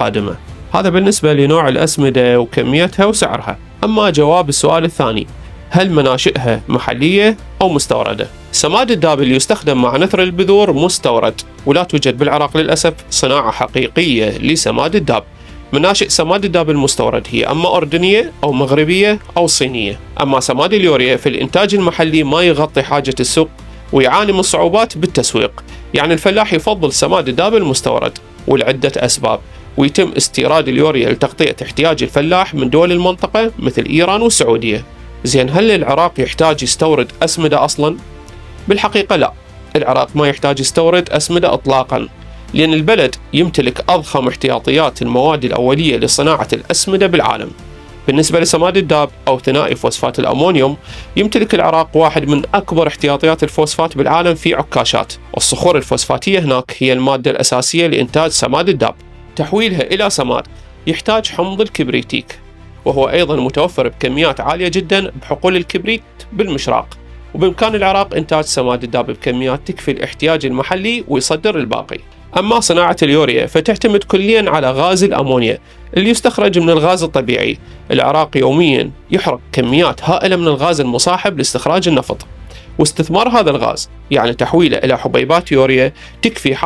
القادمة. هذا بالنسبة لنوع الأسمدة وكميتها وسعرها. أما جواب السؤال الثاني، هل مناشئها محلية أو مستوردة؟ سماد الداب اللي يستخدم مع نثر البذور مستورد، ولا توجد بالعراق للأسف صناعة حقيقية لسماد الداب. مناشئ سماد الداب المستورد هي أما أردنية أو مغربية أو صينية. أما سماد اليوريا في الإنتاج المحلي ما يغطي حاجة السوق ويعاني من صعوبات بالتسويق، يعني الفلاح يفضل سماد الداب المستورد ولعدة أسباب، ويتم استيراد اليوريا لتغطية احتياج الفلاح من دول المنطقة مثل إيران والسعودية. زين، هل العراق يحتاج يستورد أسمدة أصلا؟ بالحقيقة لا، العراق ما يحتاج يستورد أسمدة إطلاقا، لأن البلد يمتلك أضخم احتياطيات المواد الأولية لصناعة الأسمدة بالعالم. بالنسبة لسماد الداب أو ثنائي فوسفات الأمونيوم، يمتلك العراق واحد من أكبر احتياطيات الفوسفات بالعالم في عكاشات، والصخور الفوسفاتية هناك هي المادة الأساسية لإنتاج سماد الداب. تحويلها إلى سماد يحتاج حمض الكبريتيك، وهو أيضا متوفر بكميات عالية جدا بحقول الكبريت بالمشراق، وبإمكان العراق إنتاج سماد الداب بكميات تكفي الاحتياج المحلي ويصدر الباقي. أما صناعة اليوريا فتعتمد كليا على غاز الأمونيا اللي يستخرج من الغاز الطبيعي. العراق يوميا يحرق كميات هائلة من الغاز المصاحب لاستخراج النفط، واستثمار هذا الغاز يعني تحويله إلى حبيبات يوريا تكفي